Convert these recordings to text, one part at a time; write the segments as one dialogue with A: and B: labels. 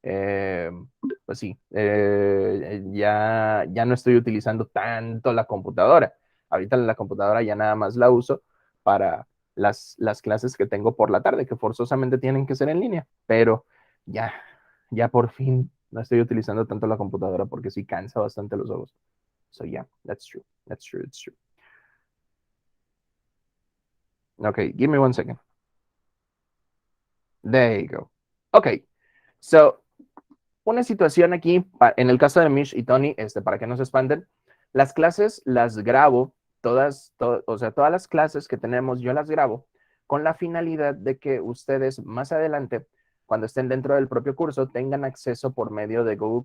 A: pues sí, ya no estoy utilizando tanto la computadora. Ahorita la computadora ya nada más la uso para las clases que tengo por la tarde, que forzosamente tienen que ser en línea, pero ya, ya por fin no estoy utilizando tanto la computadora porque sí cansa bastante los ojos. So yeah, that's true. That's true. It's true. Okay, give me 1 second. There you go. Okay, so una situación aquí, en el caso de Mish y Tony, para que no se espanten, las clases las grabo, o sea, todas las clases que tenemos yo las grabo con la finalidad de que ustedes más adelante, cuando estén dentro del propio curso, tengan acceso por medio de Google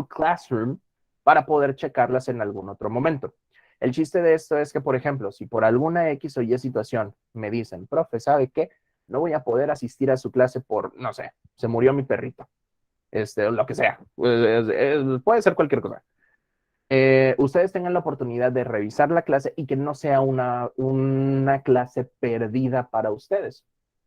A: Classroom para poder checarlas en algún otro momento. El chiste de esto es que, por ejemplo, si por alguna X o Y situación me dicen, profe, ¿sabe qué? No voy a poder asistir a su clase por, no sé, se murió mi perrito, lo que sea, puede ser cualquier cosa. Ustedes tengan la oportunidad de revisar la clase y que no sea una clase perdida para ustedes.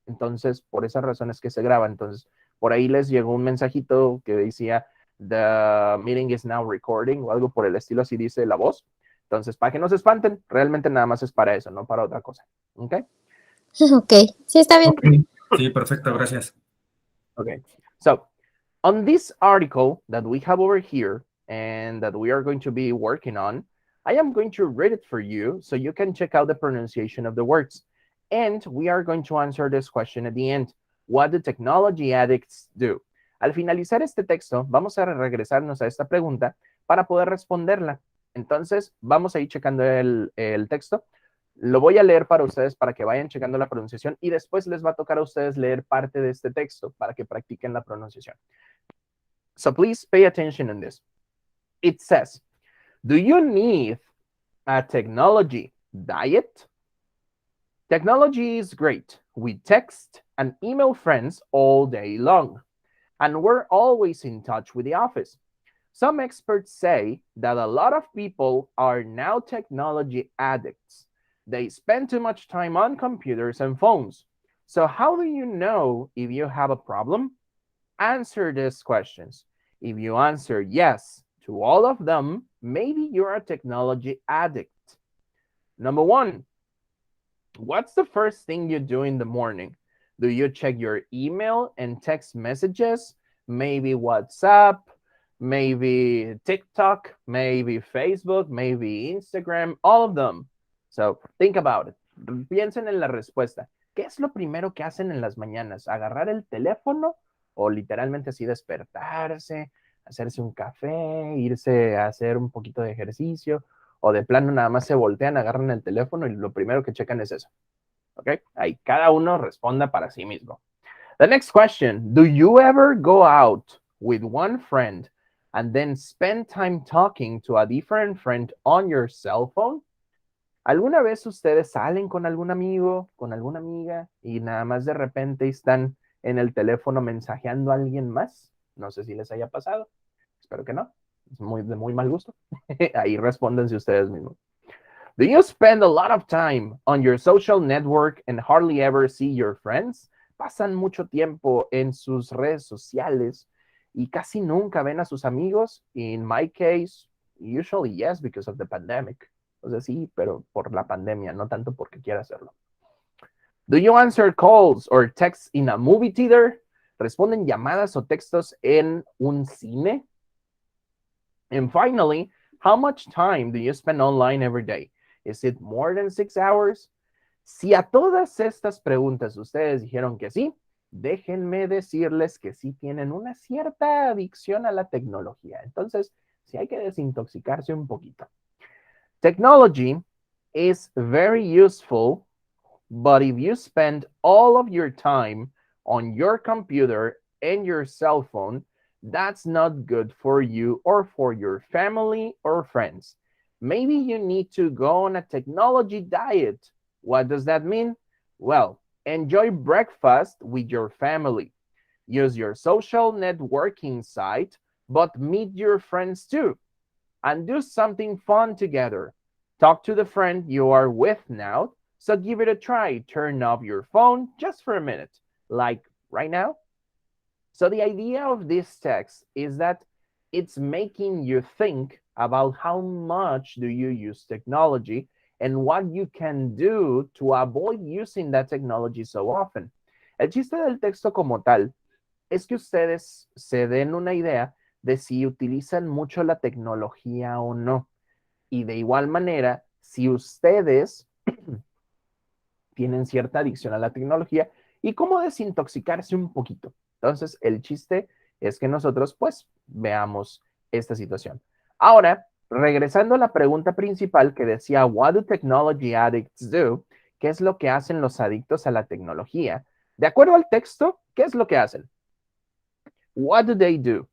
A: Entonces, por esas razones que se graba. Entonces, por ahí les llegó un mensajito que decía, the meeting is now recording o algo por el estilo, así dice la voz. Entonces, para que no se espanten, realmente nada más es para eso, no para otra cosa. ¿Ok?
B: Ok, sí, está bien.
C: Okay. Sí, perfecto, gracias.
A: Okay. So, on this article that we have over here and that we are going to be working on, I am going to read it for you so you can check out the pronunciation of the words. And we are going to answer this question at the end. What do technology addicts do? Al finalizar este texto, vamos a regresarnos a esta pregunta para poder responderla. Entonces, vamos a ir checando el texto. Lo voy a leer para ustedes para que vayan checando la pronunciación y después les va a tocar a ustedes leer parte de este texto para que practiquen la pronunciación. So please pay attention in this. It says, do you need a technology diet? Technology is great. We text and email friends all day long, and we're always in touch with the office. Some experts say that a lot of people are now technology addicts. They spend too much time on computers and phones. So, how do you know if you have a problem? Answer these questions. If you answer yes to all of them, maybe you're a technology addict. Number one, what's the first thing you do in the morning? Do you check your email and text messages? Maybe WhatsApp, maybe TikTok, maybe Facebook, maybe Instagram, all of them. So think about it. Piensen en la respuesta. ¿Qué es lo primero que hacen en las mañanas? ¿Agarrar el teléfono o literalmente así despertarse, hacerse un café, irse a hacer un poquito de ejercicio? O de plano nada más se voltean, agarran el teléfono y lo primero que checan es eso. ¿Ok? Ahí cada uno responda para sí mismo. The next question, do you ever go out with one friend and then spend time talking to a different friend on your cell phone? ¿Alguna vez ustedes salen con algún amigo, con alguna amiga y nada más de repente están en el teléfono mensajeando a alguien más? No sé si les haya pasado. Espero que no. Es de muy mal gusto. Ahí respóndanse ustedes mismos. Do you spend a lot of time on your social network and hardly ever see your friends? ¿Pasan mucho tiempo en sus redes sociales y casi nunca ven a sus amigos? In my case, usually yes, because of the pandemic. O sea, sí, pero por la pandemia, no tanto porque quiera hacerlo. Do you answer calls or texts in a movie theater? ¿Responden llamadas o textos en un cine? And finally, how much time do you spend online every day? Is it more than 6 hours? Si a todas estas preguntas ustedes dijeron que sí, déjenme decirles que sí tienen una cierta adicción a la tecnología. Entonces, sí hay que desintoxicarse un poquito. Technology is very useful, but if you spend all of your time on your computer and your cell phone, that's not good for you or for your family or friends. Maybe you need to go on a technology diet. What does that mean? Well, enjoy breakfast with your family. Use your social networking site, but meet your friends too. And do something fun together. Talk to the friend you are with now. So give it a try. Turn off your phone just for a minute, like right now. So the idea of this text is that it's making you think about how much do you use technology and what you can do to avoid using that technology so often. El chiste del texto como tal es que ustedes se den una idea de si utilizan mucho la tecnología o no. Y de igual manera, si ustedes tienen cierta adicción a la tecnología y cómo desintoxicarse un poquito. Entonces, el chiste es que nosotros pues veamos esta situación. Ahora, regresando a la pregunta principal que decía, what do technology addicts do? ¿Qué es lo que hacen los adictos a la tecnología? De acuerdo al texto, ¿qué es lo que hacen? What do they do?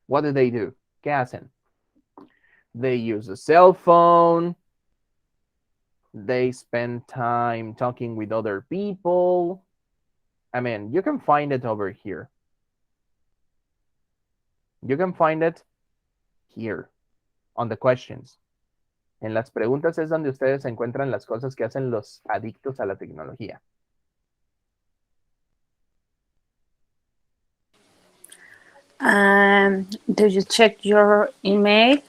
A: What do they do? ¿Qué hacen? They use a cell phone. They spend time talking with other people. I mean, you can find it over here. You can find it here on the questions. En las preguntas es donde ustedes encuentran las cosas que hacen los adictos a la tecnología.
D: Do you check your email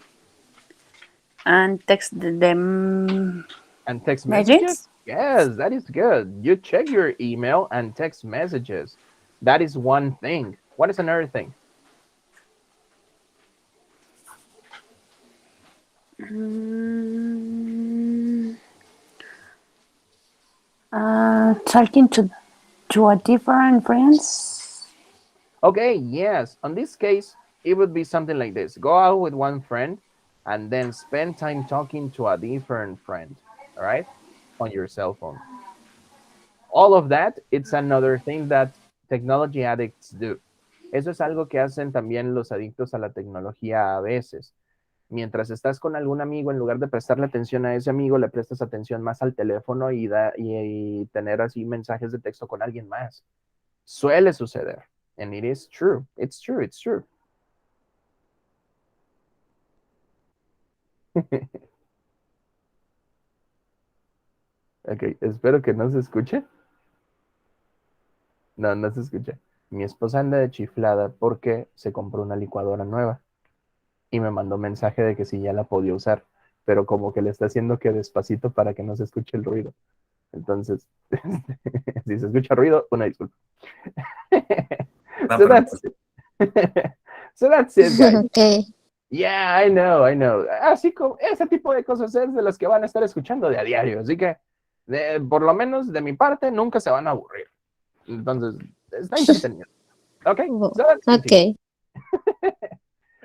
D: and text them
A: And text messages?
D: messages?
A: Yes, that is good. You check your email and text messages. That is one thing. What is another thing?
D: Talking to a different friends.
A: Okay, yes. On this case, it would be something like this. Go out with one friend and then spend time talking to a different friend, all right, on your cell phone. All of that, it's another thing that technology addicts do. Eso es algo que hacen también los adictos a la tecnología a veces. Mientras estás con algún amigo, en lugar de prestarle atención a ese amigo, le prestas atención más al teléfono y tener así mensajes de texto con alguien más. Suele suceder. And it is true. It's true. It's true. Ok, espero que no se escuche. No, no se escucha. Mi esposa anda de chiflada porque se compró una licuadora nueva y me mandó mensaje de que si ya la podía usar, pero como que le está haciendo que despacito para que no se escuche el ruido. Entonces, si se escucha ruido, una disculpa.
C: No,
A: So
C: pero
A: that's so that's it, guys.
B: Okay.
A: Yeah, I know, I know. Así como ese tipo de cosas es de las que van a estar escuchando de a diario, así que por lo menos de mi parte nunca se van a aburrir. Entonces, está entretenido. Okay, so let's continue.
B: Okay.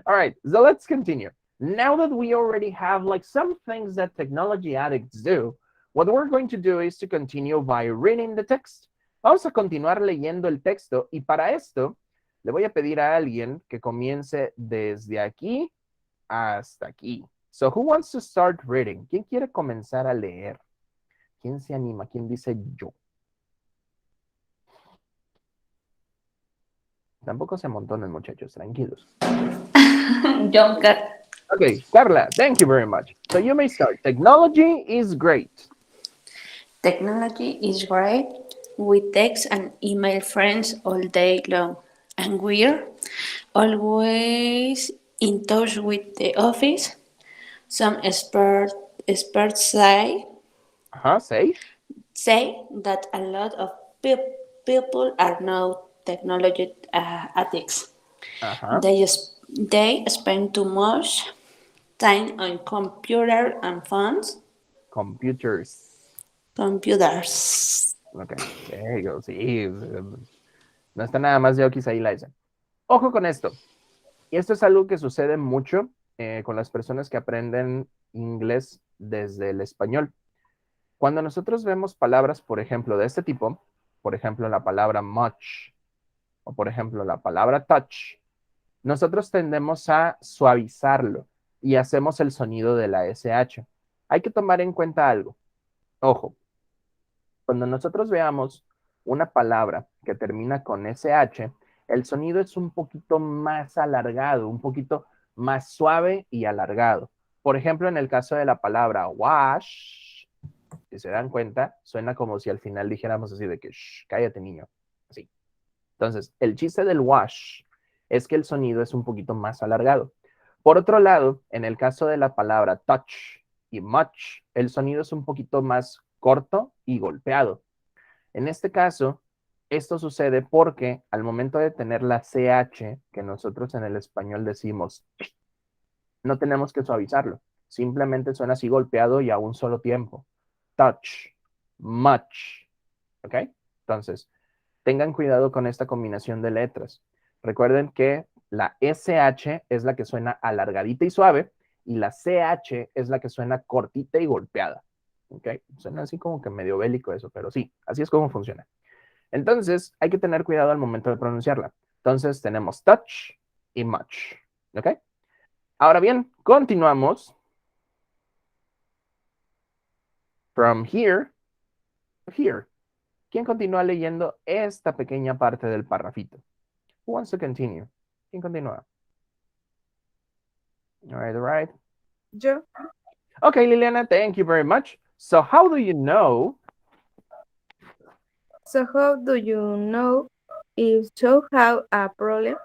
A: All right, so let's continue. Now that we already have like some things that technology addicts do, what we're going to do is to continue by reading the text. Vamos a continuar leyendo el texto y para esto le voy a pedir a alguien que comience desde aquí hasta aquí. So who wants to start reading? ¿Quién quiere comenzar a leer? ¿Quién se anima? ¿Quién dice yo? Tampoco se amontonen, muchachos, tranquilos.
D: John Cat.
A: Okay, Carla, thank you very much. So you may start. Technology is great.
D: Technology is great. We text and email friends all day long, and we're always in touch with the office. Some experts
A: Say.
D: that a lot of people are now technology addicts.
A: Uh-huh.
D: They spend too much time on computer and phones.
A: Computers.
D: Computers.
A: Okay, there you go. Sí, no está nada más de Okis ahí la S. Ojo con esto. Y esto es algo que sucede mucho con las personas que aprenden inglés desde el español. Cuando nosotros vemos palabras, por ejemplo, de este tipo, por ejemplo, la palabra much, o por ejemplo, la palabra touch, nosotros tendemos a suavizarlo y hacemos el sonido de la SH. Hay que tomar en cuenta algo. Ojo, cuando nosotros veamos una palabra que termina con SH, el sonido es un poquito más alargado, un poquito más suave y alargado. Por ejemplo, en el caso de la palabra wash, si se dan cuenta, suena como si al final dijéramos así de que, shh, cállate niño. Así. Entonces, el chiste del wash es que el sonido es un poquito más alargado. Por otro lado, en el caso de la palabra touch y much, el sonido es un poquito más corto y golpeado. En este caso, esto sucede porque al momento de tener la CH, que nosotros en el español decimos, no tenemos que suavizarlo. Simplemente suena así golpeado y a un solo tiempo. Touch, much. ¿Ok? Entonces, tengan cuidado con esta combinación de letras. Recuerden que la SH es la que suena alargadita y suave y la CH es la que suena cortita y golpeada. ¿Ok? Suena así como que medio bélico eso, pero sí, así es como funciona. Entonces, hay que tener cuidado al momento de pronunciarla. Entonces, tenemos touch y much. ¿Ok? Ahora bien, continuamos. From here to here. ¿Quién continúa leyendo esta pequeña parte del parrafito? Who wants to continue? ¿Quién continúa? All right, all right.
E: Yo.
A: Okay, Liliana, thank you very much. So how do you know?
E: So how do you know if you have a problem?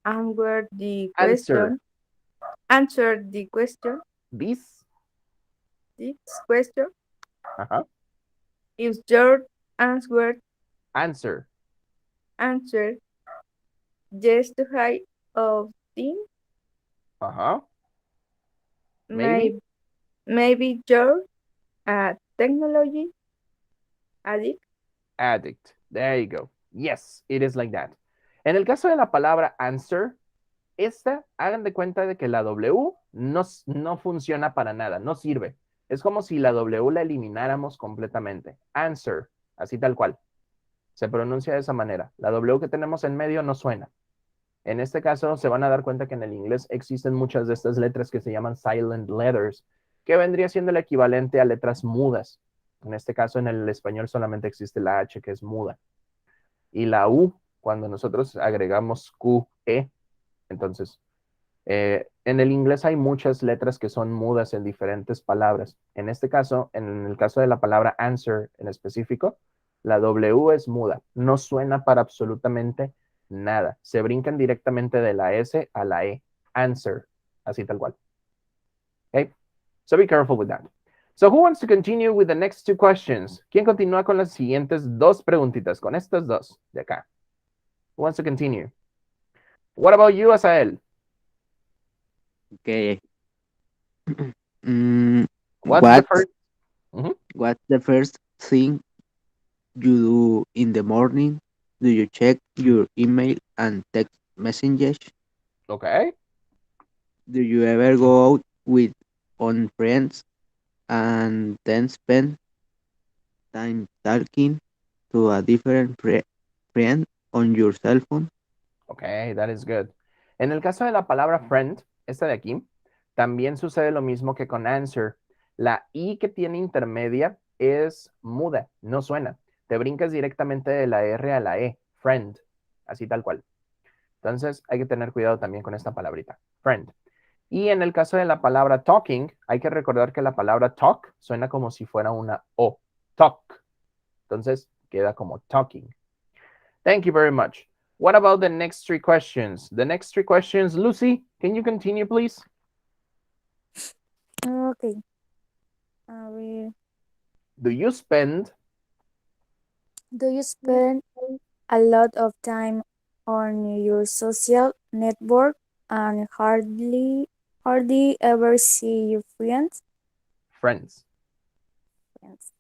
E: Answer the
A: Answer
E: question. Answer the question.
A: this.
E: This question.
A: Uh-huh.
E: If your answer
A: Answer.
E: answer yes to high of thing,
A: Uh-huh. Maybe.
E: maybe you're a technology addict.
A: Addict. There you go. Yes, it is like that. En el caso de la palabra answer, esta, hagan de cuenta de que la W no funciona para nada, no sirve. Es como si la W la elimináramos completamente. Answer, así tal cual. Se pronuncia de esa manera. La W que tenemos en medio no suena. En este caso, se van a dar cuenta que en el inglés existen muchas de estas letras que se llaman silent letters, que vendría siendo el equivalente a letras mudas. En este caso, en el español solamente existe la H, que es muda. Y la U, cuando nosotros agregamos Q, E, entonces, en el inglés hay muchas letras que son mudas en diferentes palabras. En este caso, en el caso de la palabra answer en específico, la W es muda, no suena para absolutamente nada. Se brincan directamente de la S a la E. Answer, así tal cual. Okay? So be careful with that. So who wants to continue with the next two questions? ¿Quién continúa con las siguientes dos preguntitas? Con estas dos de acá. Who wants to continue? What about you, Asael?
F: Okay. Mm,
A: What's the
F: what
A: first? Mhm.
F: what's the first thing you do in the morning? Do you check your email and text messages?
A: Okay.
F: Do you ever go out with on friends and then spend time talking to a different friend on your cell phone?
A: Okay, that is good. En el caso de la palabra friend, esta de aquí, también sucede lo mismo que con answer. La I que tiene intermedia es muda, no suena. Te brincas directamente de la R a la E, friend, así tal cual. Entonces hay que tener cuidado también con esta palabrita, friend. Y en el caso de la palabra talking, hay que recordar que la palabra talk suena como si fuera una O, talk. Entonces queda como talking. Thank you very much. What about the next three questions? The next three questions, Lucy, can you continue, please?
B: Okay. A ver.
A: Do you spend
B: Do you spend a lot of time on your social network and hardly ever see your friends?
A: friends?
B: Friends.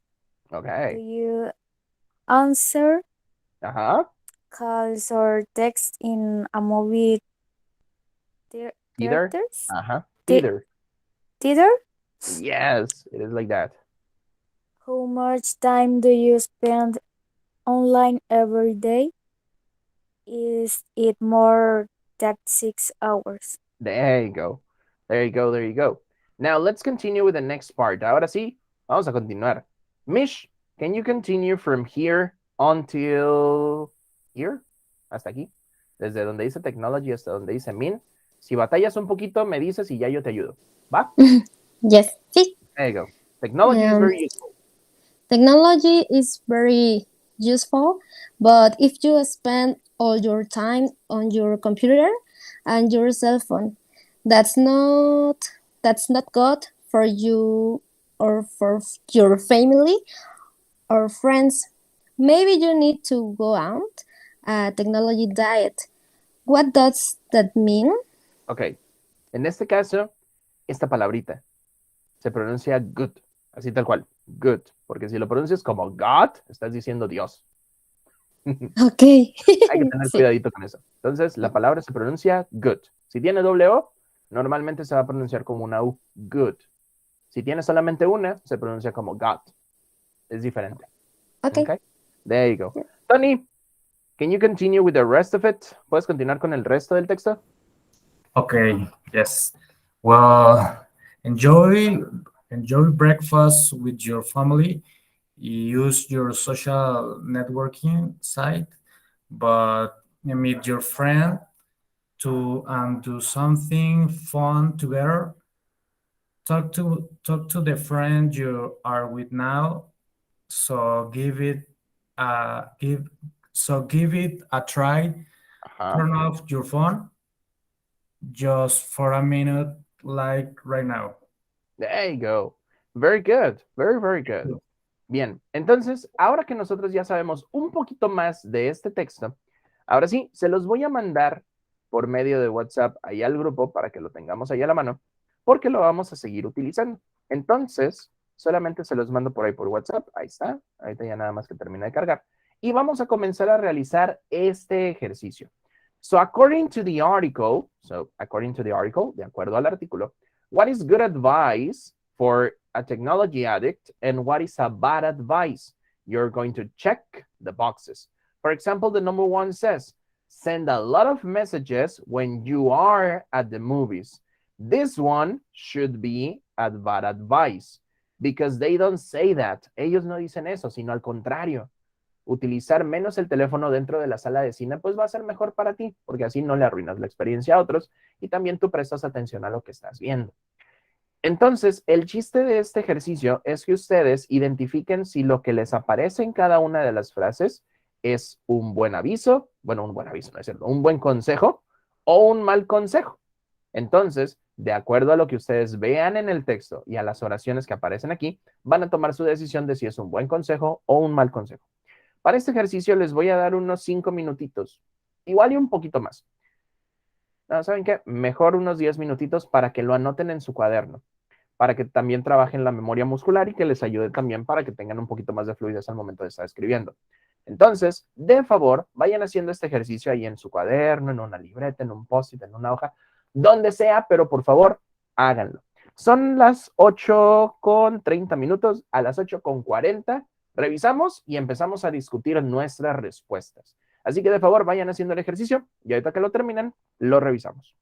B: Do
A: Okay.
B: you answer
A: Uh-huh.
B: calls or text in a movie
A: Either.
B: theaters?
A: Uh-huh.
B: The-
A: Either.
B: Theater?
A: Yes, it is like that.
B: How much time do you spend online every day? Is it more than 6 hours?
A: There you go. There you go. There you go. Now let's continue with the next part. Ahora sí, vamos a continuar. Mish, can you continue from here until here? Hasta aquí. Desde donde dice technology hasta donde dice min. Si batallas un poquito, me dices y ya yo te ayudo. ¿Va?
G: Yes, sí.
A: There you go. Technology is
G: Um,
A: very useful.
G: Technology is very useful, but if you spend all your time on your computer and your cell phone, that's not that's not good for you or for your family or friends. Maybe you need to go out a technology diet. What does that mean?
A: Ok. En este caso, esta palabrita se pronuncia good. Así tal cual. Good. Porque si lo pronuncias como God, estás diciendo Dios.
G: Okay.
A: Hay que tener
G: Sí.
A: cuidadito con eso. Entonces, la palabra se pronuncia good. Si tiene doble O, normalmente se va a pronunciar como una U. Good. Si tiene solamente una, se pronuncia como God. Es diferente.
G: Okay.
A: Okay? There you go. Tony, can you continue with the rest of it? ¿Puedes continuar con el resto del texto?
C: Okay, yes. Well, enjoy breakfast with your family. Use your social networking site, but meet your friend to do something fun together. Talk to the friend you are with now. So give it a try.
A: Ajá.
C: Turn off your phone just for a minute, like right now.
A: There you go. Very good. Very, very good. Bien, entonces, ahora que nosotros ya sabemos un poquito más de este texto, ahora sí, se los voy a mandar por medio de WhatsApp ahí al grupo para que lo tengamos ahí a la mano, porque lo vamos a seguir utilizando. Entonces, solamente se los mando por ahí por WhatsApp. Ahí está. Ahorita ya nada más que termina de cargar. Y vamos a comenzar a realizar este ejercicio. According to the article, de acuerdo al artículo, what is good advice for a technology addict and what is a bad advice? You're going to check the boxes. For example, the number one says, send a lot of messages when you are at the movies. This one should be a bad advice because they don't say that. Ellos no dicen eso, sino al contrario. Utilizar menos el teléfono dentro de la sala de cine, pues va a ser mejor para ti, porque así no le arruinas la experiencia a otros y también tú prestas atención a lo que estás viendo. Entonces, el chiste de este ejercicio es que ustedes identifiquen si lo que les aparece en cada una de las frases es un buen aviso, bueno, un buen aviso, no es cierto, un buen consejo o un mal consejo. Entonces, de acuerdo a lo que ustedes vean en el texto y a las oraciones que aparecen aquí, van a tomar su decisión de si es un buen consejo o un mal consejo. Para este ejercicio les voy a dar unos 5 minutitos, igual y un poquito más. No, ¿saben qué? Mejor unos 10 minutitos para que lo anoten en su cuaderno, para que también trabajen la memoria muscular y que les ayude también para que tengan un poquito más de fluidez al momento de estar escribiendo. Entonces, de favor, vayan haciendo este ejercicio ahí en su cuaderno, en una libreta, en un post-it, en una hoja, donde sea, pero por favor, háganlo. Son las 8:30. A las 8:40 revisamos y empezamos a discutir nuestras respuestas. Así que de favor, vayan haciendo el ejercicio y ahorita que lo terminen, lo revisamos.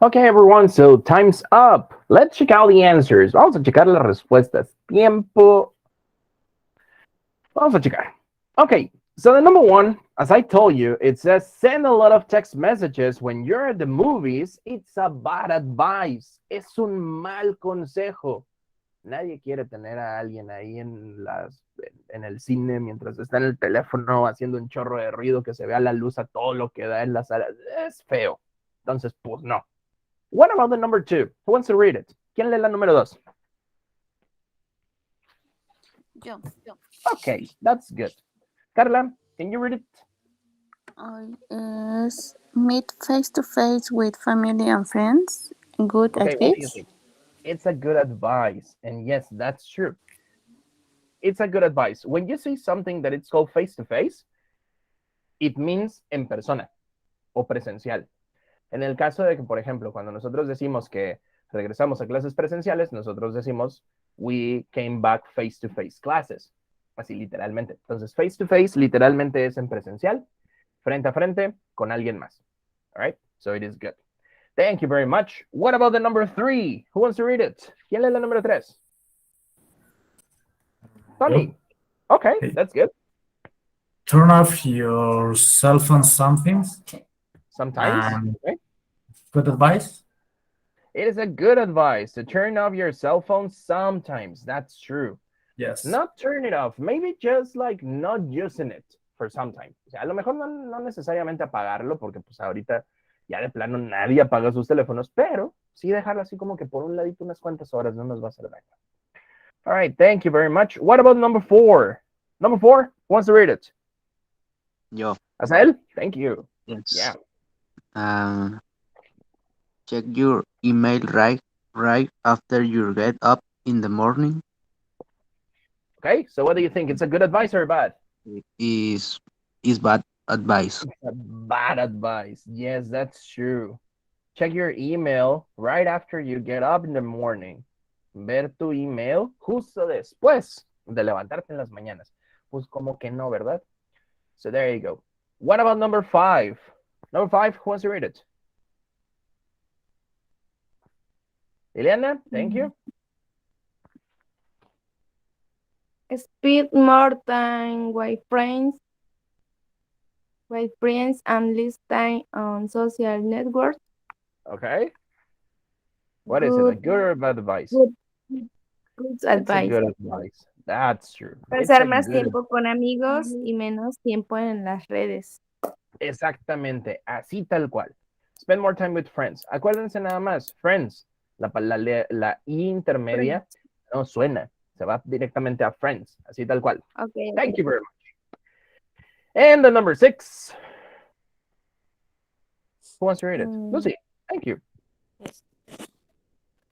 A: Okay, everyone, so time's up. Let's check out the answers. Vamos a checar las respuestas. Tiempo. Vamos a checar. Okay, so the number one, as I told you, it says send a lot of text messages when you're at the movies. It's a bad advice. Es un mal consejo. Nadie quiere tener a alguien ahí en el cine mientras está en el teléfono haciendo un chorro de ruido que se vea la luz a todo lo que da en la sala. Es feo. Entonces, pues no. What about the number two? Who wants to read it? ¿Quién lee la número dos?
D: Yo.
A: Okay, that's good. Carla, can you read it?
D: Is meet face to face with family and friends. Good
A: Okay, what do you
D: advice.
A: think? It's a good advice. And yes, that's true. It's a good advice. When you see something that it's called face to face, it means en persona o presencial. En el caso de que, por ejemplo, cuando nosotros decimos que regresamos a clases presenciales, nosotros decimos we came back face to face classes. Así literalmente. Entonces, face to face literalmente es en presencial, frente a frente, con alguien más. All right? So it is good. Thank you very much. What about the number three? Who wants to read it? ¿Quién lee la número tres? Tony. Okay,
C: Okay.
A: that's good.
C: Turn off your cell phone sometimes.
A: Sometimes. Okay.
C: Good advice.
A: It is a good advice to turn off your cell phone sometimes. That's true.
C: Yes.
A: Not turn it off. Maybe just like not using it for some time. O sea, a lo mejor no necesariamente apagarlo porque pues ahorita ya de plano nadie apaga sus teléfonos, pero sí dejarlo así como que por un ladito unas cuantas horas no nos va a hacer daño. All right, thank you very much. What about number four? Number four, who wants to read it?
F: Yo.
A: Asael? Thank you.
F: Yes.
A: Yeah.
F: Check your email right after you get up in the morning.
A: Okay, so what do you think? It's a good advice or bad?
F: Is bad advice.
A: It's a bad advice. Yes, that's true. Check your email right after you get up in the morning. Ver tu email justo después de levantarte en las mañanas. Pues como que no, ¿verdad? So there you go. What about number five? Number five, who wants to read it? Ileana, thank you.
E: Spend more time with friends and less time on social networks.
A: Okay. What is it? A
E: Good,
A: good or bad advice?
E: good, good
A: It's a
E: advice.
A: good advice. That's true. It's
E: Pasar
A: a
E: más
A: good.
E: tiempo con amigos y menos tiempo en las redes.
A: Exactamente, así tal cual. Spend more time with friends. Acuérdense nada más, friends. La I intermedia no suena. Se va directamente a friends. Así tal cual.
E: Okay.
A: Thank you very much. And the number six. Who wants to read it? Lucy, thank you.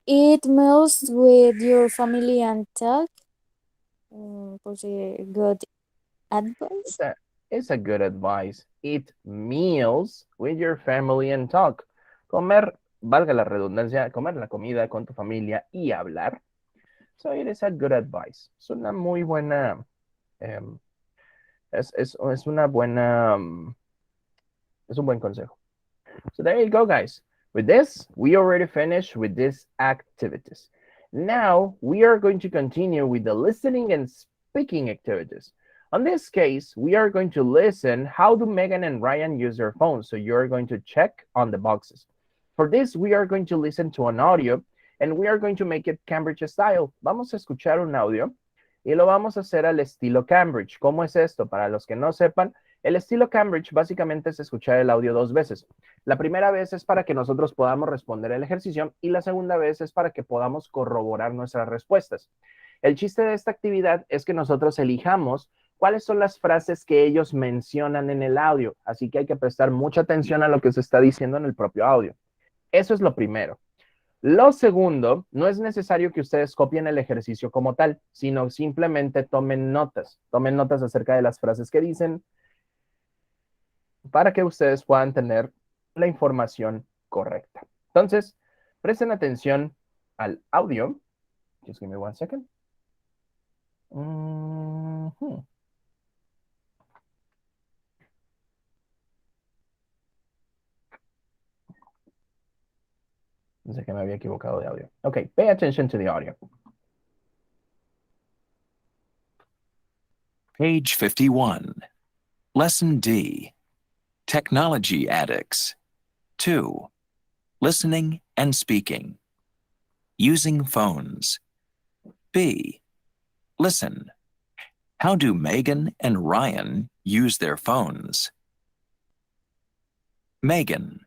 B: Eat meals with your family and talk. Pues, good advice.
A: It's a good advice. Eat meals with your family and talk. Comer, valga la redundancia, comer la comida con tu familia y hablar. So it is a good advice. Es una muy buena, es una buena, es un buen consejo. So there you go, guys. With this, we already finished with these activities. Now, we are going to continue with the listening and speaking activities. On this case, we are going to listen how do Megan and Ryan use their phones. So you're going to check on the boxes. For this, we are going to listen to an audio and we are going to make it Cambridge style. Vamos a escuchar un audio y lo vamos a hacer al estilo Cambridge. ¿Cómo es esto? Para los que no sepan, el estilo Cambridge básicamente es escuchar el audio dos veces. La primera vez es para que nosotros podamos responder el ejercicio y la segunda vez es para que podamos corroborar nuestras respuestas. El chiste de esta actividad es que nosotros elijamos cuáles son las frases que ellos mencionan en el audio, así que hay que prestar mucha atención a lo que se está diciendo en el propio audio. Eso es lo primero. Lo segundo, no es necesario que ustedes copien el ejercicio como tal, sino simplemente tomen notas acerca de las frases que dicen para que ustedes puedan tener la información correcta. Entonces, presten atención al audio. Just give me one second. Pensé que me había equivocado de audio. Okay, pay attention to the audio.
H: Page 51. Lesson D. Technology Addicts. 2. Listening and speaking. Using phones. B. Listen. How do Megan and Ryan use their phones? Megan.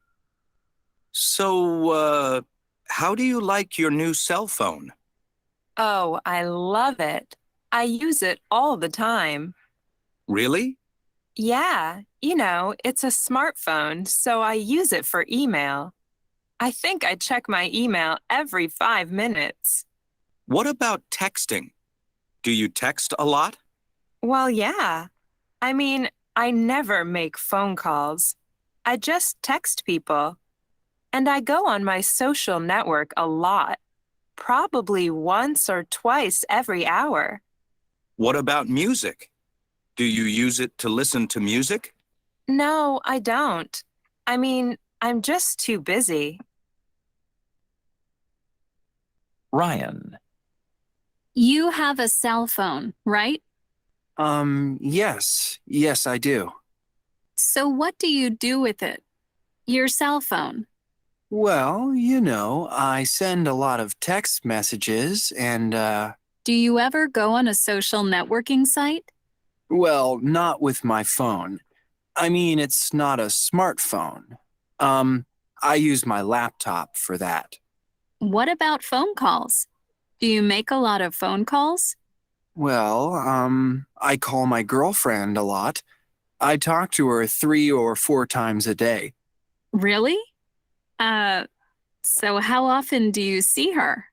I: So, how do you like your new cell phone?
J: Oh, I love it. I use it all the time.
I: Really?
J: Yeah, it's a smartphone, so I use it for email. I think I check my email every 5 minutes.
I: What about texting? Do you text a lot?
J: Well, yeah. I mean, I never make phone calls. I just text people. And I go on my social network a lot, probably once or twice every hour.
I: What about music? Do you use it to listen to music?
J: No, I don't. I mean, I'm just too busy.
H: Ryan.
K: You have a cell phone, right?
I: Yes, I do.
K: So what do you do with it? Your cell phone.
I: Well, I send a lot of text messages and,
K: Do you ever go on a social networking site?
I: well, not with my phone. I mean, it's not a smartphone. I use my laptop for that.
K: What about phone calls? Do you make a lot of phone calls?
I: Well, I call my girlfriend a lot. I talk to her 3 or 4 times a day.
K: Really? So how often do you see her?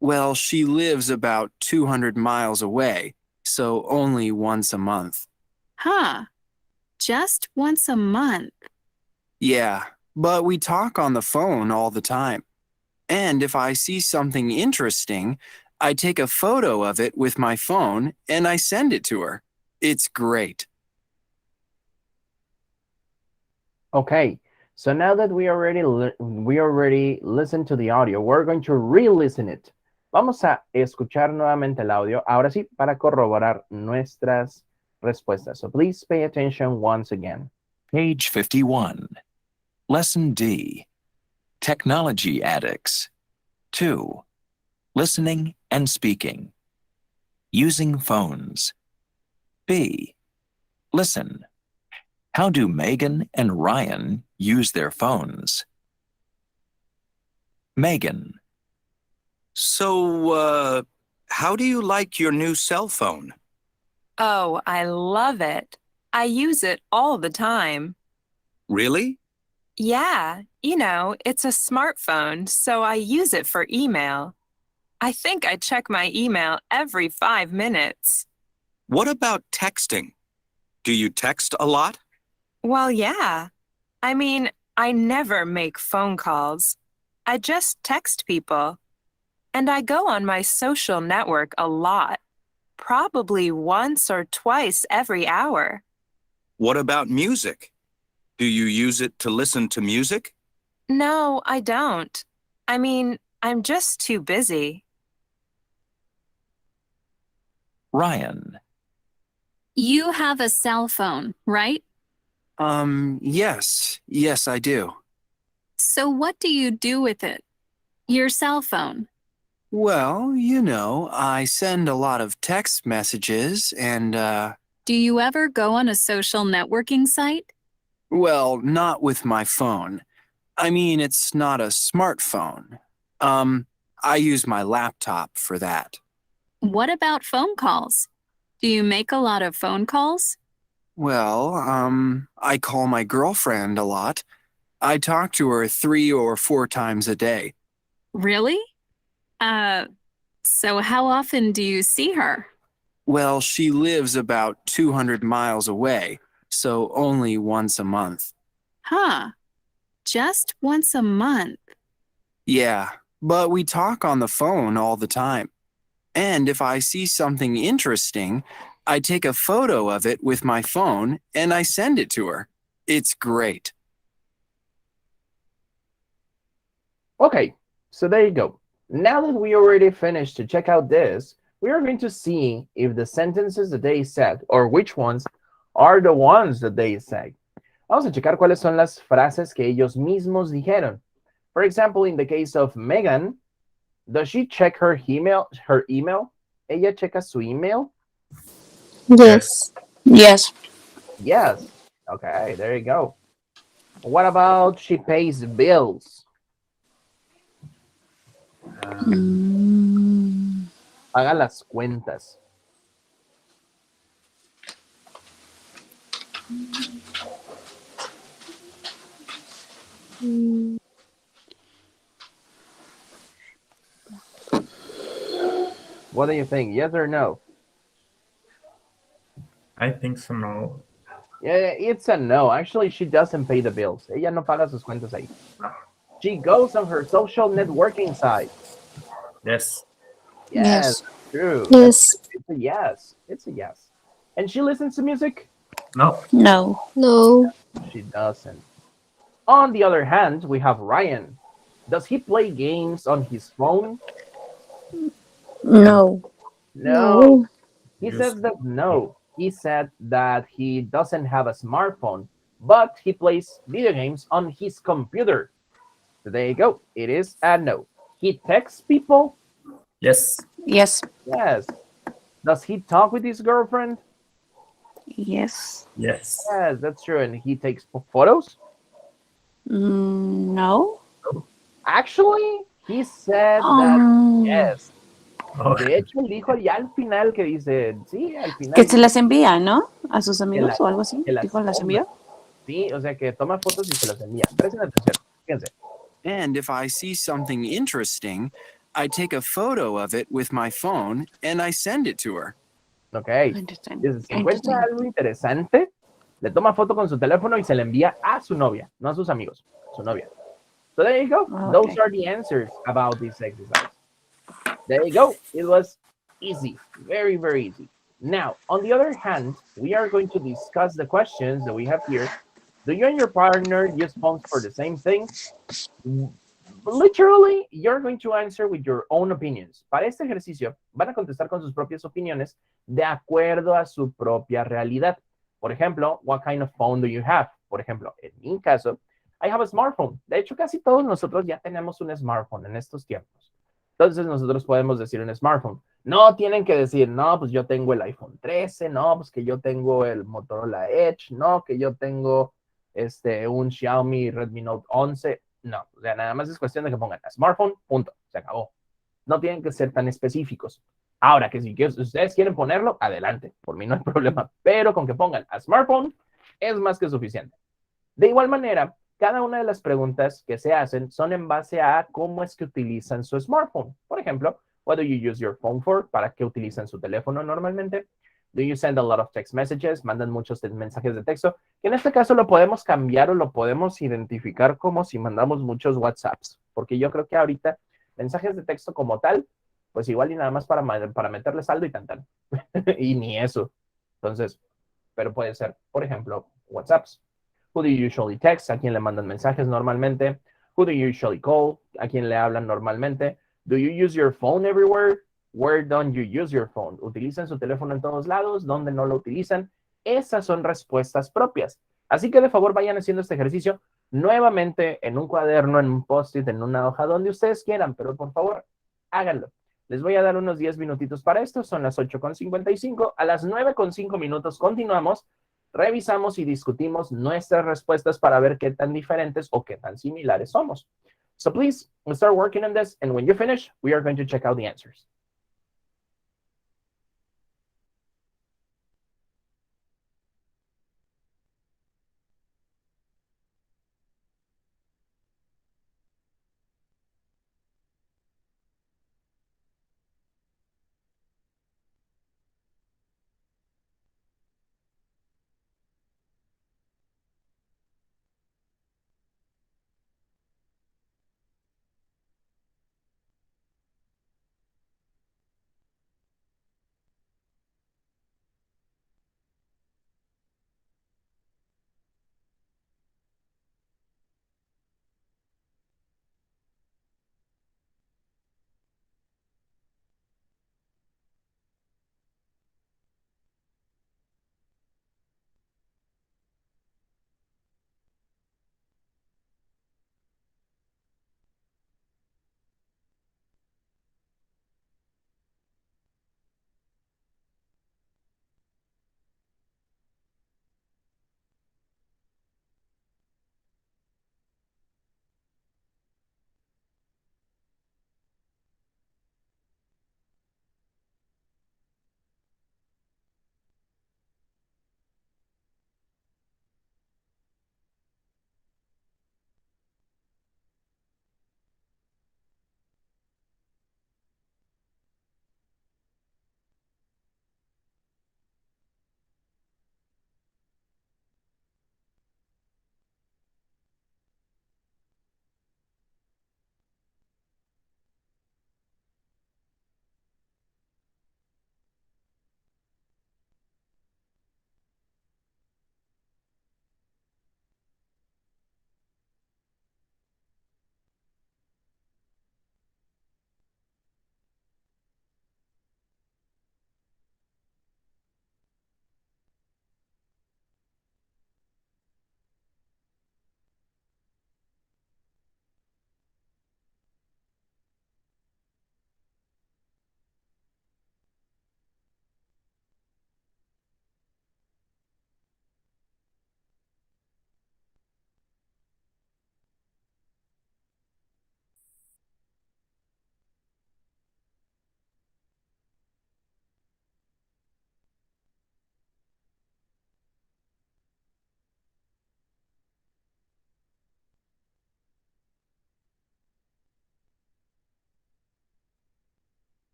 I: Well, she lives about 200 miles away, so only once a month.
K: Huh. Just once a month.
I: Yeah, but we talk on the phone all the time. And if I see something interesting, I take a photo of it with my phone and I send it to her. It's great.
A: Okay, so now that we already listened to the audio, we're going to re-listen it. Vamos a escuchar nuevamente el audio, ahora sí, para corroborar nuestras respuestas. So please pay attention once again.
H: Page 51. Lesson D. Technology Addicts. 2. Listening and speaking. Using phones. B. Listen. How do Megan and Ryan use their phones? Megan.
I: So, how do you like your new cell phone?
J: Oh, I love it. I use it all the time.
I: Really?
J: Yeah, it's a smartphone, so I use it for email. I think I check my email every 5 minutes.
I: What about texting? Do you text a lot?
J: Well, yeah. I mean, I never make phone calls. I just text people. And I go on my social network a lot, probably once or twice every hour.
I: What about music? Do you use it to listen to music?
J: No, I don't. I mean, I'm just too busy.
H: Ryan.
K: You have a cell phone, right?
I: Yes, I do.
K: So what do you do with it? Your cell phone.
I: Well, I send a lot of text messages and,
K: Do you ever go on a social networking site?
I: well, not with my phone. I mean, it's not a smartphone. I use my laptop for that.
K: What about phone calls? Do you make a lot of phone calls?
I: Well, I call my girlfriend a lot. I talk to her 3 or 4 times a day.
K: Really? So how often do you see her?
I: Well, she lives about 200 miles away, so only once a month.
K: Huh. Just once a month.
I: Yeah, but we talk on the phone all the time. And if I see something interesting, I take a photo of it with my phone and I send it to her. It's great.
A: Okay, So there you go. Now that we already finished to check out this, we are going to see if the sentences that they said or which ones are the ones that they say. Vamos a checar cuáles son las frases que ellos mismos dijeron. For example, in the case of Megan, does she check her email? Her email? Ella checa su email?
G: Yes.
D: Yes.
A: Yes. Okay, there you go. What about she pays bills?
D: Mm,
A: Paga las cuentas.
E: Mm,
A: What do you think? Yes or no?
C: I think so. No.
A: Yeah, it's a no. Actually, she doesn't pay the bills. Ella no paga sus cuentas ahí.
C: No.
A: She goes on her social networking sites.
C: Yes.
A: Yes,
D: yes.
A: that's true.
G: Yes.
A: It's a yes. It's a yes. And she listens to music?
C: No.
D: No.
G: No.
A: She doesn't. On the other hand, we have Ryan. Does he play games on his phone?
D: No.
A: No.
G: No.
A: He
C: Use.
A: says that no. He said that he doesn't have a smartphone, but he plays video games on his computer. So there you go. It is a no. He texts people?
C: Yes.
D: Yes.
A: Yes. Does he talk with his girlfriend?
D: Yes.
C: Yes.
A: Yes, that's true. And he takes photos?
D: No.
A: Actually, he said that
D: Um,
A: yes.
C: Oh,
A: De hecho, él dijo ya al final que dice, sí, al
D: que
A: final
D: se
A: dice
D: las envía, ¿no? A sus
A: que,
D: amigos o algo así.
A: que las
D: Dijo, las
A: toma.
D: envió.
A: Sí, o sea, que toma fotos y se las envía. Presten atención. Fíjense.
I: And if I see something interesting, I take a photo of it with my phone and I send it to her.
A: Ok.
D: Interesting.
A: Dice, si encuentra
D: Interesting.
A: algo interesante, le toma foto con su teléfono y se la envía a su novia, no a sus amigos, a su novia. So there you go. Those
D: Okay.
A: are the answers about this exercise. There you go. It was easy. Very, very easy. Now, on the other hand, we are going to discuss the questions that we have here. Do you and your partner use phones for the same things? Literally, you're going to answer with your own opinions. Para este ejercicio, van a contestar con sus propias opiniones de acuerdo a su propia realidad. Por ejemplo, what kind of phone do you have? Por ejemplo, en mi caso, I have a smartphone. De hecho, casi todos nosotros ya tenemos un smartphone en estos tiempos. Entonces, nosotros podemos decir un smartphone. No tienen que decir, no, pues yo tengo el iPhone 13, no, pues que yo tengo el Motorola Edge, no, que yo tengo un Xiaomi Redmi Note 11. No, o sea, nada más es cuestión de que pongan smartphone, punto, se acabó. No tienen que ser tan específicos. Ahora que si ustedes quieren ponerlo, adelante, por mí no hay problema, pero con que pongan a smartphone es más que suficiente. De igual manera, cada una de las preguntas que se hacen son en base a cómo es que utilizan su smartphone. Por ejemplo, what do you use your phone for? ¿Para qué utilizan su teléfono normalmente? Do you send a lot of text messages? ¿Mandan muchos mensajes de texto? Que en este caso lo podemos cambiar o lo podemos identificar como si mandamos muchos WhatsApps. Porque yo creo que ahorita mensajes de texto como tal, pues igual y nada más para meterle saldo y tan. Y ni eso. Entonces, pero puede ser, por ejemplo, WhatsApps. Who do you usually text? ¿A quién le mandan mensajes normalmente? Who do you usually call? ¿A quién le hablan normalmente? Do you use your phone everywhere? Where don't you use your phone? ¿Utilizan su teléfono en todos lados? ¿Dónde no lo utilizan? Esas son respuestas propias. Así que de favor vayan haciendo este ejercicio nuevamente en un cuaderno, en un post-it, en una hoja, donde ustedes quieran, pero por favor, háganlo. Les voy a dar unos 10 minutitos para esto, son las 8:55. A las 9:05 continuamos, revisamos y discutimos nuestras respuestas para ver qué tan diferentes o qué tan similares somos. So please, start working on this, and when you finish, we are going to check out the answers.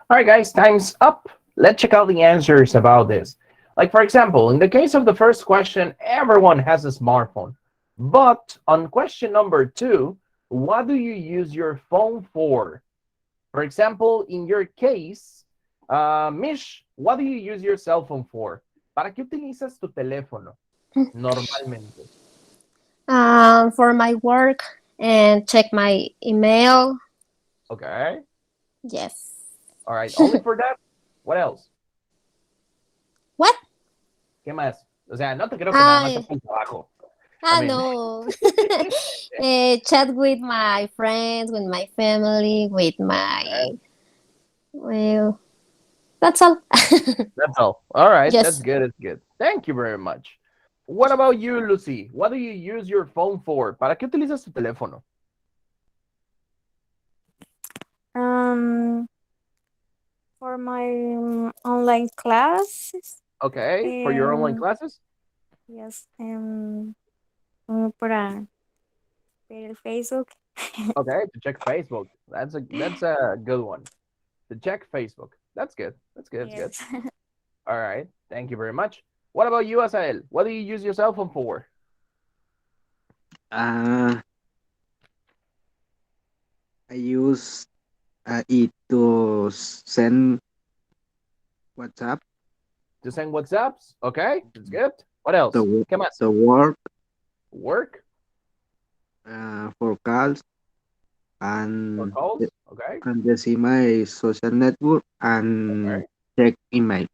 A: All right, guys, time's up. Let's check out the answers about this. Like, for example, in the case of the first question, everyone has a smartphone. But on question number two, what do you use your phone for? For example, in your case, Mish, what do you use your cell phone for? ¿Para qué utilizas tu teléfono normalmente?
G: For my work and check my email.
A: Okay.
G: Yes.
A: All right. Only for that? What else?
G: What?
A: ¿Qué más? O sea, no te creo que nada más sea
G: I
A: para el trabajo. I mean,
G: no. Chat with my friends, with my family, with my
A: okay,
G: well. That's all.
A: that's all. All right. That's
G: Yes.
A: good. That's good. Thank you very much. What about you, Lucy? What do you use your phone for? ¿Para qué utilizas tu teléfono?
B: Um, for my online classes,
A: Okay. For your online classes?
B: yes, para ver el Facebook.
A: Okay. To check Facebook. That's a good one. To check Facebook. That's good. That's good. That's good.
B: Yes.
A: All right. Thank you very much. What about you, Asael? What do you use your cell phone for?
F: Uh, I use it to send WhatsApp,
A: To send WhatsApps? Okay. That's good. What else?
F: to
A: ¿Qué más?
F: to work,
A: Work?
F: for calls,
A: For
F: and
A: calls? Okay.
F: to see my social network and
A: Okay.
F: check email.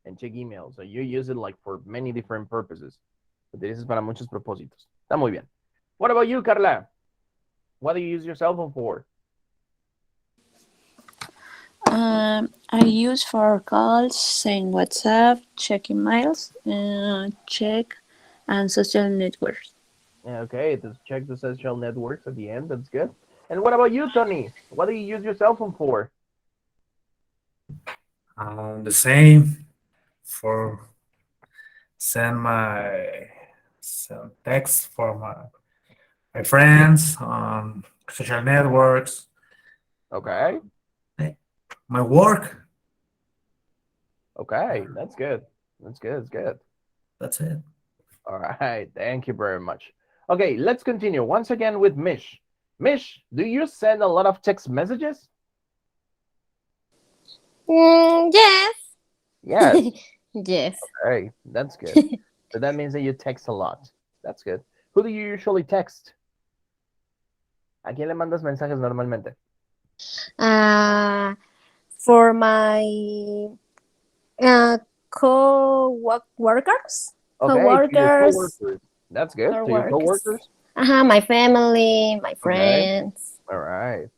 A: And check email. So you use it like for many different purposes. Utilizas para muchos propósitos. Está muy bien. What about you, Carla? What do you use your cell phone for?
D: I use for calls, send WhatsApp, check emails, check and social networks.
A: Okay, to check the social networks at the end. That's good. And what about you, Tony? What do you use your cell phone for?
C: The same for send text for my friends on social networks.
A: Okay.
C: My work.
A: Okay, that's good. That's good. That's good.
C: That's it.
A: All right. Thank you very much. Okay, let's continue once again with Mish. Mish, do you send a lot of text messages?
G: Yes.
A: Yes.
G: Yes.
A: Okay, that's good. So that means that you text a lot. That's good. Who do you usually text? ¿A quién le mandas mensajes normalmente?
G: Uh, for my co-workers,
A: Okay, to your
G: co-workers,
A: coworkers. That's good. To your
G: co-workers.
A: coworkers.
G: My family, my
A: Okay.
G: friends.
A: All right.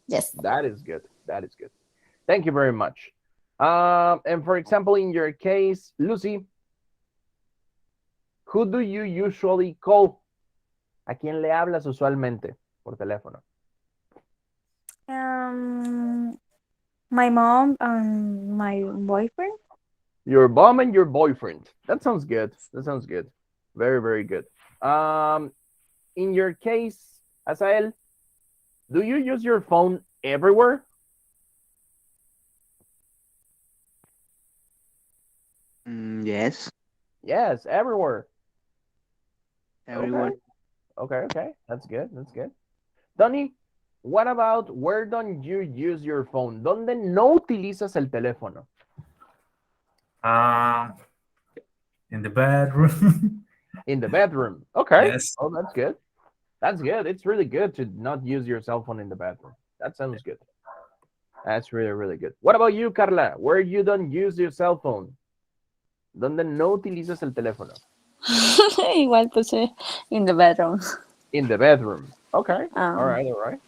G: Yes.
A: That is good. That is good. Thank you very much. And for example, in your case, Lucy, who do you usually call? ¿A quién le hablas usualmente por teléfono?
B: My mom and my boyfriend.
A: Your mom and your boyfriend. That sounds good. That sounds good. Very, very good. In your case, Asael, do you use your phone everywhere?
F: Yes,
A: Yes, everywhere. Okay.
F: everyone.
A: Okay. That's good. That's good. Tony, what about where don't you use your phone? ¿Dónde no utilizas el teléfono?
C: In the bedroom.
A: In the bedroom. Okay.
C: Yes.
A: Oh, that's good. That's good. It's really good to not use your cell phone in the bathroom. That sounds good. That's really, really good. What about you, Carla? Where you don't use your cell phone? ¿Dónde no utilizas el teléfono?
D: Igual puse in the bedroom
A: In the bedroom. Okay. All
D: um,
A: right. All right.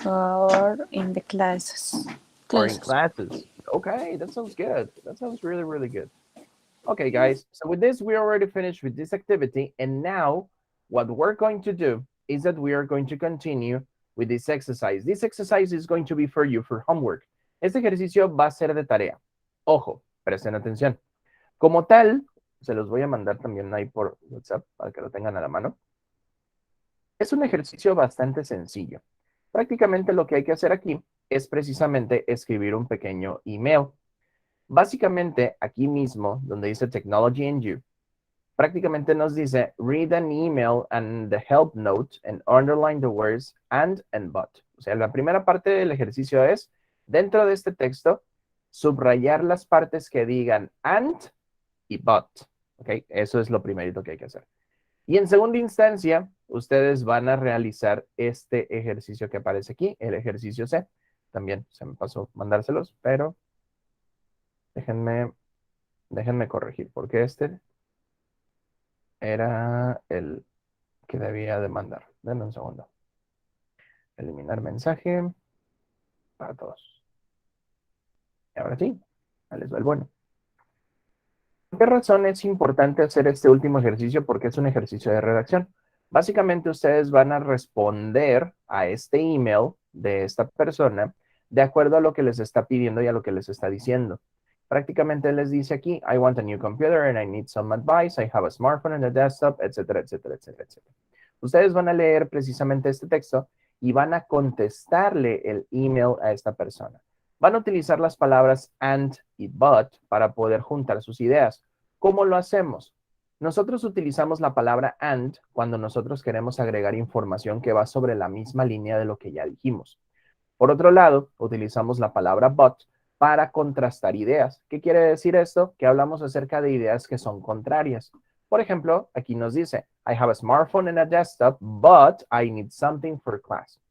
D: or in the classes.
A: Or in classes. Okay. That sounds good. That sounds really, really good. Okay, guys. So with this, we already finished with this activity. And now what we're going to do is that we are going to continue with this exercise. This exercise is going to be for you for homework. Este ejercicio va a ser de tarea. Ojo, presten atención. Como tal, se los voy a mandar también ahí por WhatsApp para que lo tengan a la mano. Es un ejercicio bastante sencillo. Prácticamente lo que hay que hacer aquí es precisamente escribir un pequeño email. Básicamente, aquí mismo, donde dice Technology and You, prácticamente nos dice read an email and the help note and underline the words and but. O sea, la primera parte del ejercicio es, dentro de este texto, subrayar las partes que digan and y but. ¿Ok? Eso es lo primerito que hay que hacer. Y en segunda instancia, ustedes van a realizar este ejercicio que aparece aquí, el ejercicio C. También se me pasó mandárselos, pero déjenme corregir, porque este era el que debía de mandar. Denme un segundo. Eliminar mensaje para todos. Y ahora sí, ahí les va el bueno. ¿Por qué razón es importante hacer este último ejercicio? Porque es un ejercicio de redacción. Básicamente ustedes van a responder a este email de esta persona de acuerdo a lo que les está pidiendo y a lo que les está diciendo. Prácticamente les dice aquí, I want a new computer and I need some advice, I have a smartphone and a desktop, etcétera, etcétera, etcétera, etcétera. Ustedes van a leer precisamente este texto y van a contestarle el email a esta persona. Van a utilizar las palabras and y but para poder juntar sus ideas. ¿Cómo lo hacemos? Nosotros utilizamos la palabra and cuando nosotros queremos agregar información que va sobre la misma línea de lo que ya dijimos. Por otro lado, utilizamos la palabra but para contrastar ideas. ¿Qué quiere decir esto? Que hablamos acerca de ideas que son contrarias. Por ejemplo, aquí nos dice, I have a smartphone and a desktop, but I need something for class.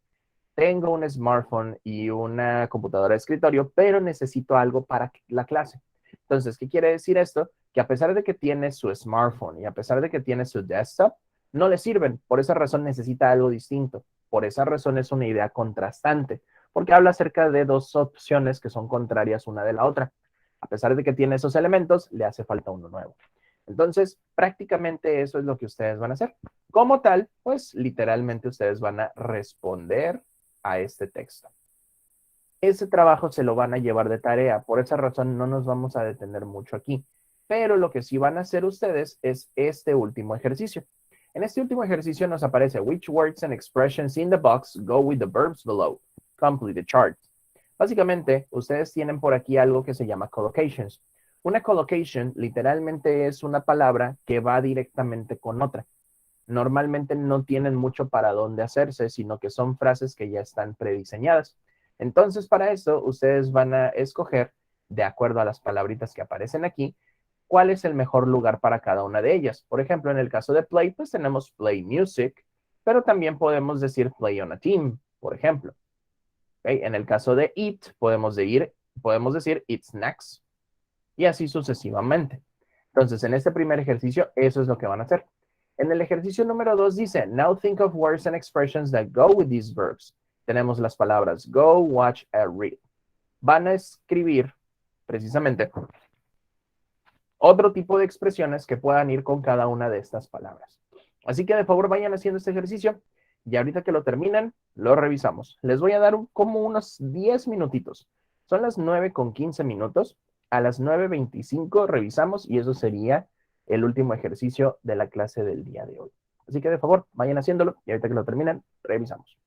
A: Tengo un smartphone y una computadora de escritorio, pero necesito algo para la clase. Entonces, ¿qué quiere decir esto? Que a pesar de que tiene su smartphone y a pesar de que tiene su desktop, no le sirven. Por esa razón necesita algo distinto. Por esa razón es una idea contrastante, porque habla acerca de dos opciones que son contrarias una de la otra. A pesar de que tiene esos elementos, le hace falta uno nuevo. Entonces, prácticamente eso es lo que ustedes van a hacer. Como tal, pues literalmente ustedes van a responder a este texto. Ese trabajo se lo van a llevar de tarea, por esa razón no nos vamos a detener mucho aquí, pero lo que sí van a hacer ustedes es este último ejercicio. En este último ejercicio nos aparece which words and expressions in the box go with the verbs below. Complete the chart. Básicamente, ustedes tienen por aquí algo que se llama collocations. Una collocation literalmente es una palabra que va directamente con otra. Normalmente no tienen mucho para dónde hacerse, sino que son frases que ya están prediseñadas. Entonces, para eso, ustedes van a escoger, de acuerdo a las palabritas que aparecen aquí, cuál es el mejor lugar para cada una de ellas. Por ejemplo, en el caso de play, pues tenemos play music, pero también podemos decir play on a team, por ejemplo. ¿Okay? En el caso de eat, podemos decir eat snacks, y así sucesivamente. Entonces, en este primer ejercicio, eso es lo que van a hacer. En el ejercicio número 2 dice, now think of words and expressions that go with these verbs. Tenemos las palabras go, watch, and read. Van a escribir precisamente otro tipo de expresiones que puedan ir con cada una de estas palabras. Así que de favor vayan haciendo este ejercicio y ahorita que lo terminen, lo revisamos. Les voy a dar como unos 10 minutitos. Son las 9:15. A las 9:25 revisamos y eso sería el último ejercicio de la clase del día de hoy. Así que de favor, vayan haciéndolo y ahorita que lo terminen, revisamos.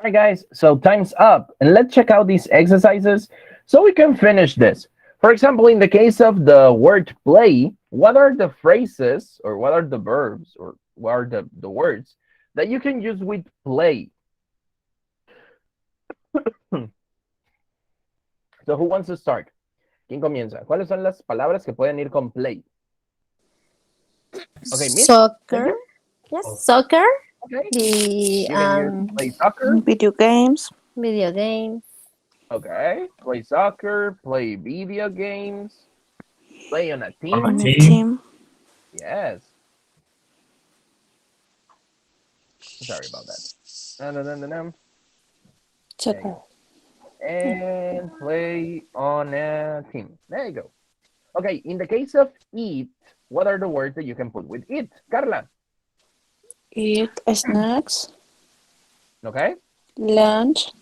A: All right, guys, so time's up. And let's check out these exercises so we can finish this. For example, in the case of the word play, what are the phrases or what are the verbs or what are the words that you can use with play? So who wants to start? ¿Quién comienza? ¿Cuáles son las palabras que pueden ir con play? Okay, Mitch.
G: Soccer. Yes,
C: Oh.
G: soccer.
A: Okay.
G: The
A: You can use play soccer.
D: Video games.
G: video games.
A: Okay. Play soccer, play video games, play on a team.
C: On a team.
A: Yes. Sorry about that. There you go. And play on a team. There you go. Okay, in the case of eat, what are the words that you can put with it? Carla.
D: Eat snacks,
A: Okay.
D: lunch,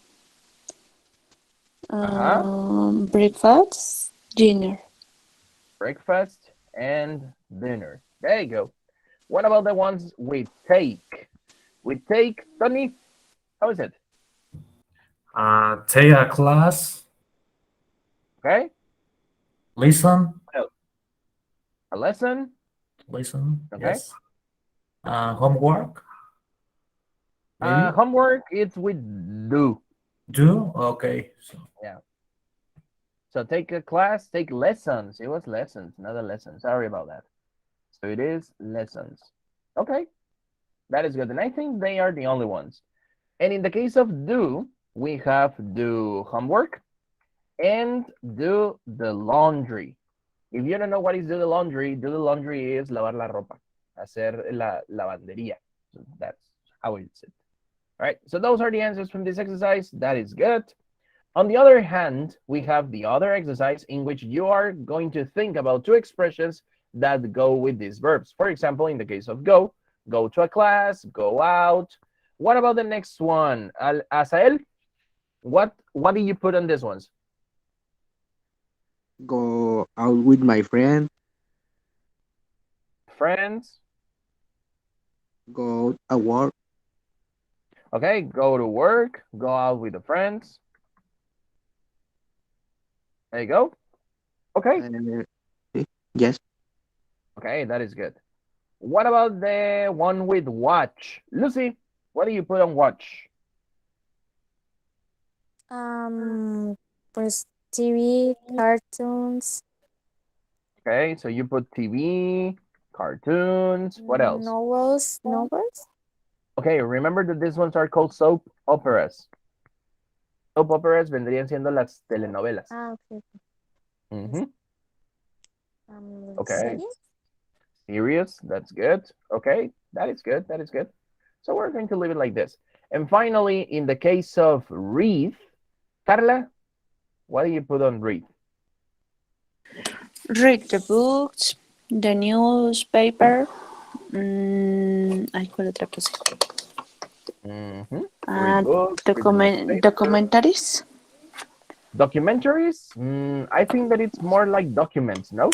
D: breakfast, dinner.
A: Breakfast and dinner. There you go. What about the ones we take? We take, Tony, how is it?
C: Take a class,
A: Okay.
C: listen,
A: A lesson. Okay.
C: yes. Homework, maybe.
A: Homework, it's with do.
C: Do, okay. So,
A: Yeah. So take a class, take lessons. It was lessons, not a lesson. Sorry about that. So it is lessons. Okay. That is good. And I think they are the only ones. And in the case of do, we have do homework and do the laundry. If you don't know what is do the laundry is lavar la ropa, hacer la lavandería. So that's how it's it. All right. So those are the answers from this exercise. That is good. On the other hand, we have the other exercise in which you are going to think about two expressions that go with these verbs. For example, in the case of go to a class, go out. What about the next one? Asael, what do you put on these ones?
F: Go out with my friend.
A: Friends.
F: Go at work.
A: Okay, go to work, go out with the friends. There you go. Okay.
F: Yes.
A: Okay, that is good. What about the one with watch? Lucy, what do you put on watch?
B: Pues TV, cartoons.
A: Okay, so you put TV, cartoons. What else?
B: Novels.
A: Okay, remember that these ones are called soap operas. Soap operas vendrían siendo las telenovelas.
B: Okay.
A: Okay. Serious, that's good. Okay, that is good, that is good. So we're going to leave it like this. And finally, in the case of read, Carla, what do you put on read?
D: Read the books, the newspaper. ¿Cuál otra cosa? Documentaries.
A: Documentaries? I think that it's more like documents, no?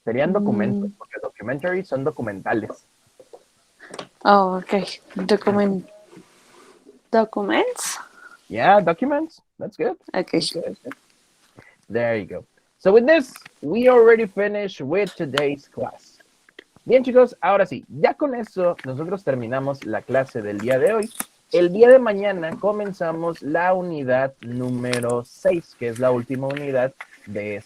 A: Serían documentos, porque documentaries son documentales.
D: Oh, okay. Documents?
A: Yeah, documents. That's good.
D: Okay.
A: That's good. There you go. So with this, we already finished with today's class. Bien, chicos, ahora sí, ya con eso nosotros terminamos la clase del día de hoy. El día de mañana comenzamos la unidad número 6, que es la última unidad de